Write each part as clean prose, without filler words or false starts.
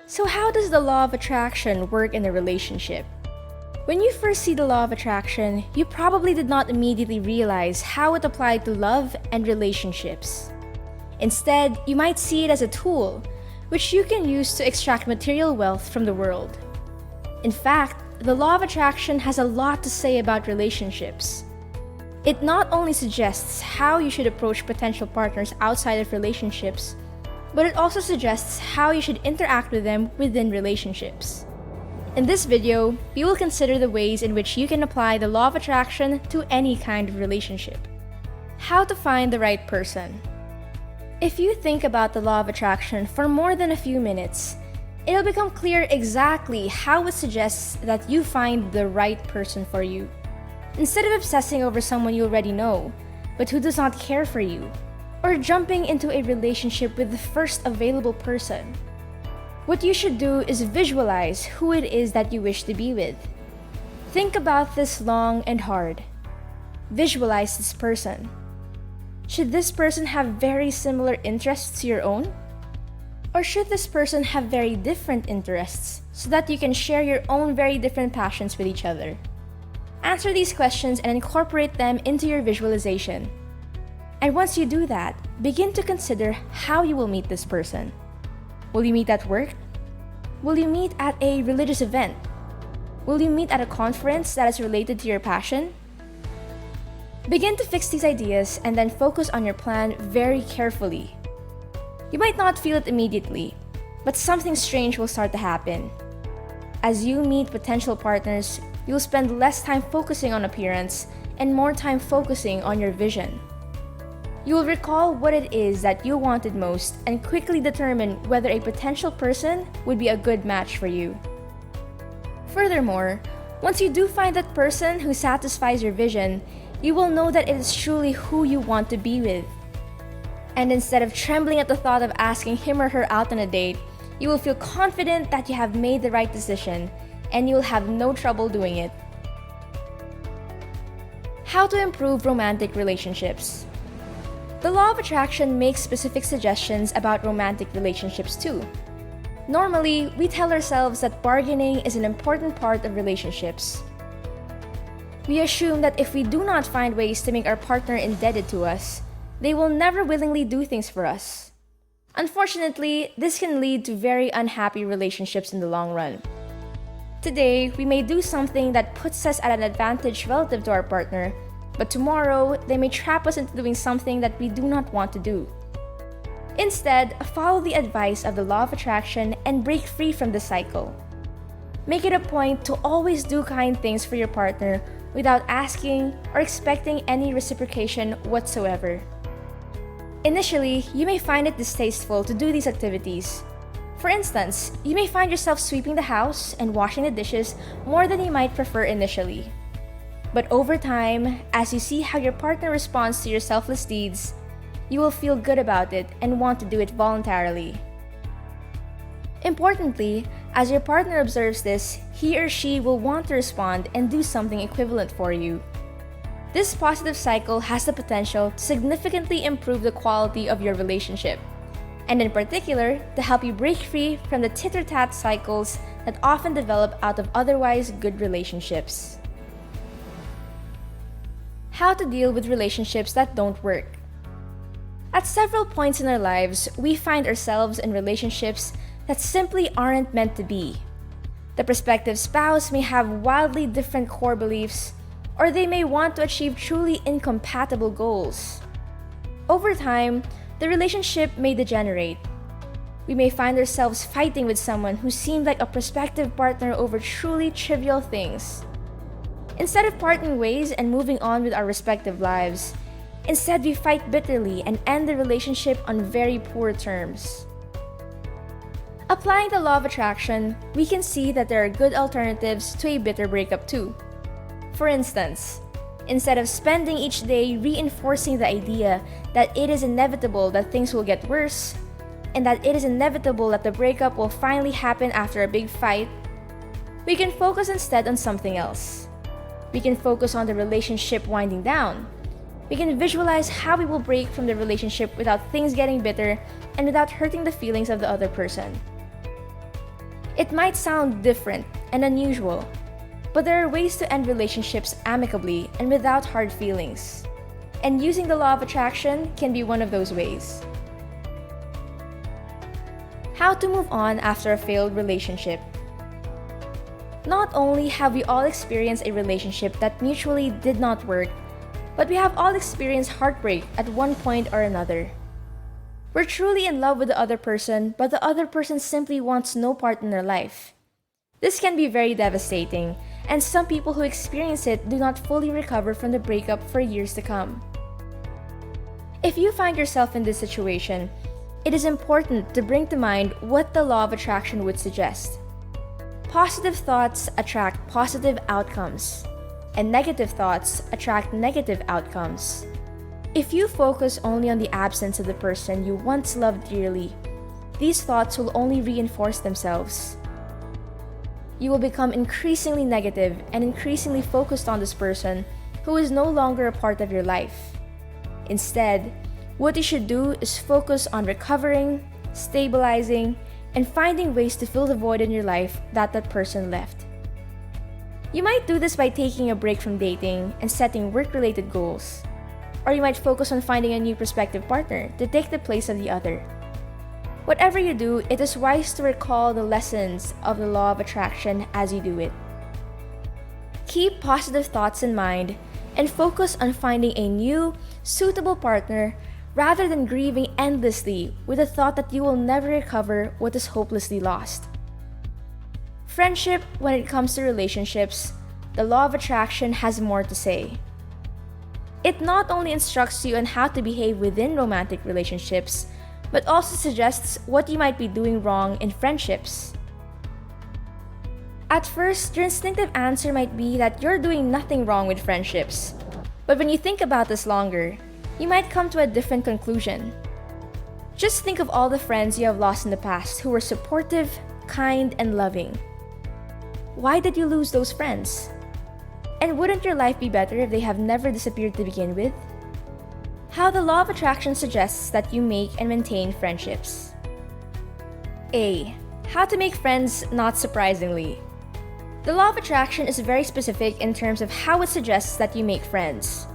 So how does the law of attraction work in a relationship? When you first see the law of attraction, you probably did not immediately realize how it applied to love and relationships. Instead, you might see it as a tool, which you can use to extract material wealth from the world. In fact, the law of attraction has a lot to say about relationships. It not only suggests how you should approach potential partners outside of relationships, but it also suggests how you should interact with them within relationships. In this video, we will consider the ways in which you can apply the law of attraction to any kind of relationship. How to find the right person. If you think about the law of attraction for more than a few minutes, it'll become clear exactly how it suggests that you find the right person for you. Instead of obsessing over someone you already know, but who does not care for you, or jumping into a relationship with the first available person, what you should do is visualize who it is that you wish to be with. Think about this long and hard. Visualize this person. Should this person have very similar interests to your own? Or should this person have very different interests so that you can share your own very different passions with each other? Answer these questions and incorporate them into your visualization. And once you do that, begin to consider how you will meet this person. Will you meet at work? Will you meet at a religious event? Will you meet at a conference that is related to your passion? Begin to fix these ideas and then focus on your plan very carefully. You might not feel it immediately, but something strange will start to happen. As you meet potential partners, you'll spend less time focusing on appearance and more time focusing on your vision. You will recall what it is that you wanted most and quickly determine whether a potential person would be a good match for you. Furthermore, once you do find that person who satisfies your vision, you will know that it is truly who you want to be with. And instead of trembling at the thought of asking him or her out on a date, you will feel confident that you have made the right decision and you will have no trouble doing it. How to improve romantic relationships. The law of attraction makes specific suggestions about romantic relationships too. Normally, we tell ourselves that bargaining is an important part of relationships. We assume that if we do not find ways to make our partner indebted to us, they will never willingly do things for us. Unfortunately, this can lead to very unhappy relationships in the long run. Today, we may do something that puts us at an advantage relative to our partner, but tomorrow, they may trap us into doing something that we do not want to do. Instead, follow the advice of the law of attraction and break free from this cycle. Make it a point to always do kind things for your partner without asking or expecting any reciprocation whatsoever. Initially, you may find it distasteful to do these activities. For instance, you may find yourself sweeping the house and washing the dishes more than you might prefer initially. But over time, as you see how your partner responds to your selfless deeds, you will feel good about it and want to do it voluntarily. Importantly, as your partner observes this, he or she will want to respond and do something equivalent for you. This positive cycle has the potential to significantly improve the quality of your relationship, and in particular, to help you break free from the tit-for-tat cycles that often develop out of otherwise good relationships. How to deal with relationships that don't work. At several points in our lives, we find ourselves in relationships that simply aren't meant to be. The prospective spouse may have wildly different core beliefs, or they may want to achieve truly incompatible goals. Over time, the relationship may degenerate. We may find ourselves fighting with someone who seemed like a prospective partner over truly trivial things. Instead of parting ways and moving on with our respective lives, instead we fight bitterly and end the relationship on very poor terms. Applying the law of attraction, we can see that there are good alternatives to a bitter breakup too. For instance, instead of spending each day reinforcing the idea that it is inevitable that things will get worse, and that it is inevitable that the breakup will finally happen after a big fight, we can focus instead on something else. We can focus on the relationship winding down. We can visualize how we will break from the relationship without things getting bitter and without hurting the feelings of the other person. It might sound different and unusual, but there are ways to end relationships amicably and without hard feelings. And using the law of attraction can be one of those ways. How to move on after a failed relationship. Not only have we all experienced a relationship that mutually did not work, but we have all experienced heartbreak at one point or another. We're truly in love with the other person, but the other person simply wants no part in our life. This can be very devastating, and some people who experience it do not fully recover from the breakup for years to come. If you find yourself in this situation, it is important to bring to mind what the law of attraction would suggest. Positive thoughts attract positive outcomes, and negative thoughts attract negative outcomes. If you focus only on the absence of the person you once loved dearly, these thoughts will only reinforce themselves. You will become increasingly negative and increasingly focused on this person who is no longer a part of your life. Instead, what you should do is focus on recovering, stabilizing, and finding ways to fill the void in your life that person left. You might do this by taking a break from dating and setting work-related goals. Or you might focus on finding a new prospective partner to take the place of the other. Whatever you do, it is wise to recall the lessons of the law of attraction as you do it. Keep positive thoughts in mind and focus on finding a new, suitable partner rather than grieving endlessly with the thought that you will never recover what is hopelessly lost. Friendship, when it comes to relationships, the law of attraction has more to say. It not only instructs you on how to behave within romantic relationships, but also suggests what you might be doing wrong in friendships. At first, your instinctive answer might be that you're doing nothing wrong with friendships. But when you think about this longer, you might come to a different conclusion. Just think of all the friends you have lost in the past who were supportive, kind, and loving. Why did you lose those friends? And wouldn't your life be better if they have never disappeared to begin with? How the law of attraction suggests that you make and maintain friendships. A. How to make friends not surprisingly. The law of attraction is very specific in terms of how it suggests that you make friends.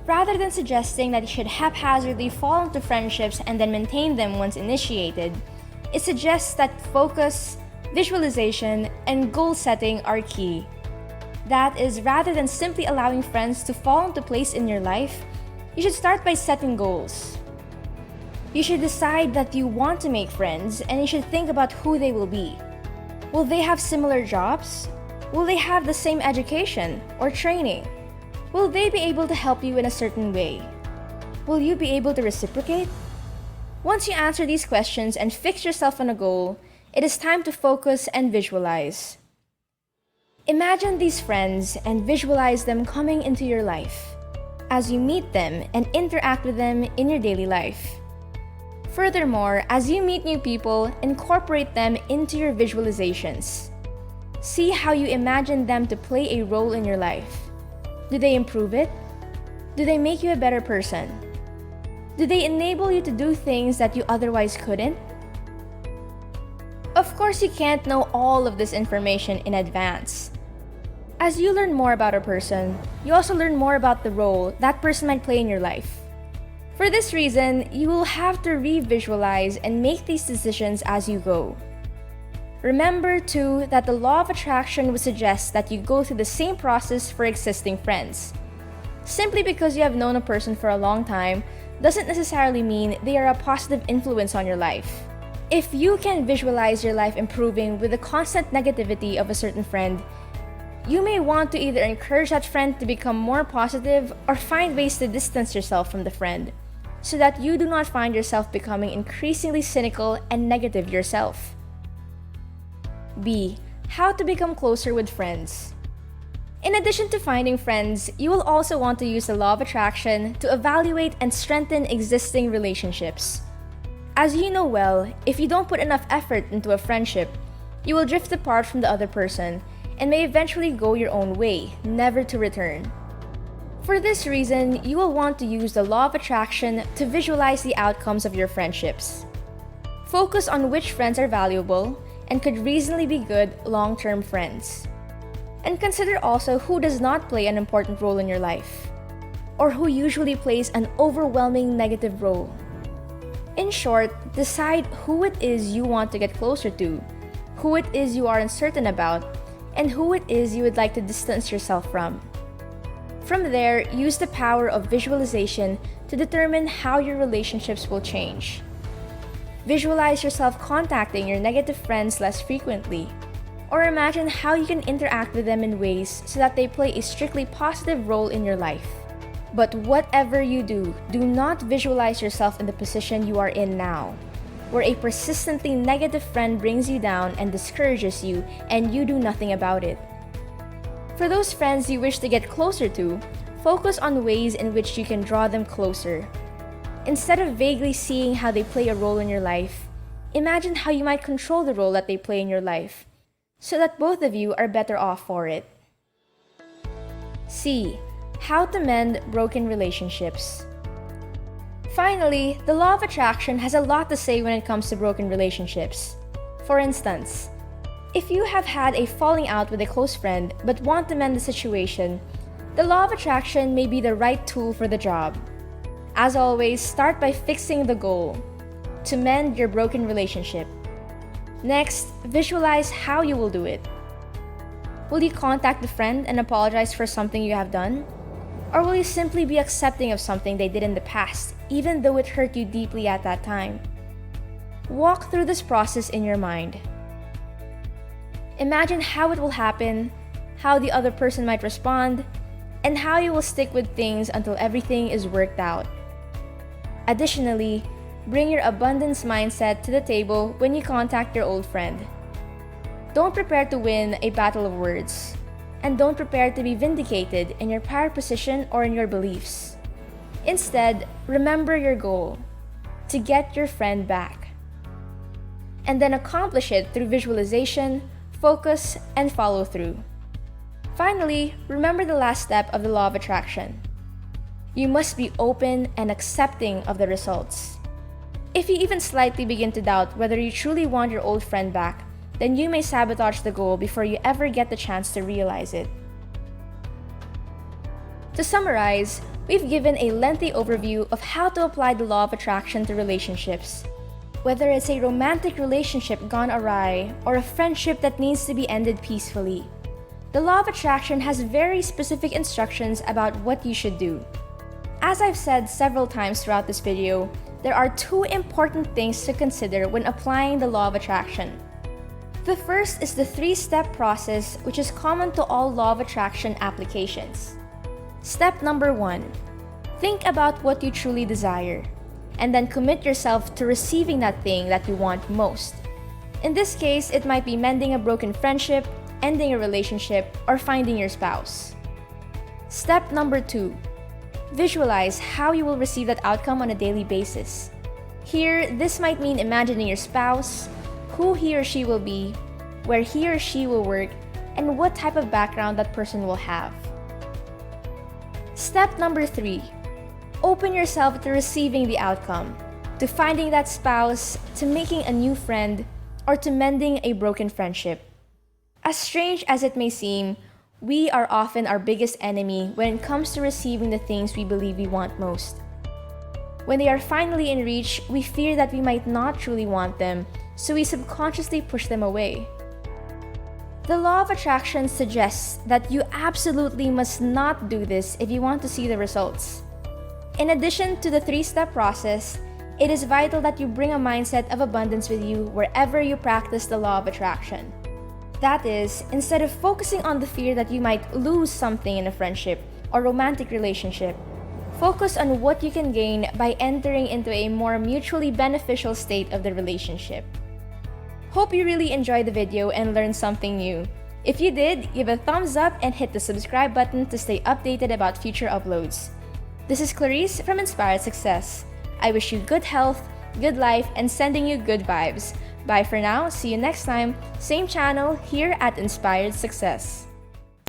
Rather than suggesting that you should haphazardly fall into friendships and then maintain them once initiated, it suggests that focus, visualization, and goal setting are key. That is, rather than simply allowing friends to fall into place in your life, you should start by setting goals. You should decide that you want to make friends, and you should think about who they will be. Will they have similar jobs? Will they have the same education or training? Will they be able to help you in a certain way? Will you be able to reciprocate? Once you answer these questions and fix yourself on a goal, it is time to focus and visualize. Imagine these friends and visualize them coming into your life as you meet them and interact with them in your daily life. Furthermore, as you meet new people, incorporate them into your visualizations. See how you imagine them to play a role in your life. Do they improve it? Do they make you a better person? Do they enable you to do things that you otherwise couldn't? Of course, you can't know all of this information in advance. As you learn more about a person, you also learn more about the role that person might play in your life. For this reason, you will have to re-visualize and make these decisions as you go. Remember, too, that the law of attraction would suggest that you go through the same process for existing friends. Simply because you have known a person for a long time doesn't necessarily mean they are a positive influence on your life. If you can visualize your life improving with the constant negativity of a certain friend, you may want to either encourage that friend to become more positive or find ways to distance yourself from the friend, so that you do not find yourself becoming increasingly cynical and negative yourself. B. How to become closer with friends. In addition to finding friends, you will also want to use the law of attraction to evaluate and strengthen existing relationships. As you know well, if you don't put enough effort into a friendship, you will drift apart from the other person and may eventually go your own way, never to return. For this reason, you will want to use the law of attraction to visualize the outcomes of your friendships. Focus on which friends are valuable and could reasonably be good long-term friends. And consider also who does not play an important role in your life, or who usually plays an overwhelming negative role. In short, decide who it is you want to get closer to, who it is you are uncertain about, and who it is you would like to distance yourself from. From there, use the power of visualization to determine how your relationships will change. Visualize yourself contacting your negative friends less frequently, or imagine how you can interact with them in ways so that they play a strictly positive role in your life. But whatever you do not visualize yourself in the position you are in now, where a persistently negative friend brings you down and discourages you and you do nothing about it. For those friends you wish to get closer to, focus on ways in which you can draw them closer. Instead of vaguely seeing how they play a role in your life, imagine how you might control the role that they play in your life, so that both of you are better off for it. C. How to mend broken relationships. Finally, the law of attraction has a lot to say when it comes to broken relationships. For instance, if you have had a falling out with a close friend but want to mend the situation, the law of attraction may be the right tool for the job. As always, start by fixing the goal, to mend your broken relationship. Next, visualize how you will do it. Will you contact the friend and apologize for something you have done? Or will you simply be accepting of something they did in the past, even though it hurt you deeply at that time? Walk through this process in your mind. Imagine how it will happen, how the other person might respond, and how you will stick with things until everything is worked out. Additionally, bring your abundance mindset to the table when you contact your old friend. Don't prepare to win a battle of words, and don't prepare to be vindicated in your prior position or in your beliefs. Instead, remember your goal, to get your friend back. And then accomplish it through visualization, focus, and follow through. Finally, remember the last step of the law of attraction. You must be open and accepting of the results. If you even slightly begin to doubt whether you truly want your old friend back, then you may sabotage the goal before you ever get the chance to realize it. To summarize, we've given a lengthy overview of how to apply the law of attraction to relationships. Whether it's a romantic relationship gone awry or a friendship that needs to be ended peacefully, the law of attraction has very specific instructions about what you should do. As I've said several times throughout this video, there are two important things to consider when applying the law of attraction. The first is the three-step process, which is common to all law of attraction applications. Step number 1. Think about what you truly desire, and then commit yourself to receiving that thing that you want most. In this case, it might be mending a broken friendship, ending a relationship, or finding your spouse. Step number 2. Visualize how you will receive that outcome on a daily basis. Here, this might mean imagining your spouse, who he or she will be, where he or she will work, and what type of background that person will have. Step number 3. Open yourself to receiving the outcome, to finding that spouse, to making a new friend, or to mending a broken friendship. As strange as it may seem, we are often our biggest enemy when it comes to receiving the things we believe we want most. When they are finally in reach, we fear that we might not truly want them, so we subconsciously push them away. The law of attraction suggests that you absolutely must not do this if you want to see the results. In addition to the three-step process, it is vital that you bring a mindset of abundance with you wherever you practice the law of attraction. That is, instead of focusing on the fear that you might lose something in a friendship or romantic relationship, focus on what you can gain by entering into a more mutually beneficial state of the relationship. Hope you really enjoyed the video and learned something new. If you did, give a thumbs up and hit the subscribe button to stay updated about future uploads. This is Clarice from Inspired Success. I wish you good health, good life, and sending you good vibes. Bye for now, see you next time, same channel here at Inspired Success.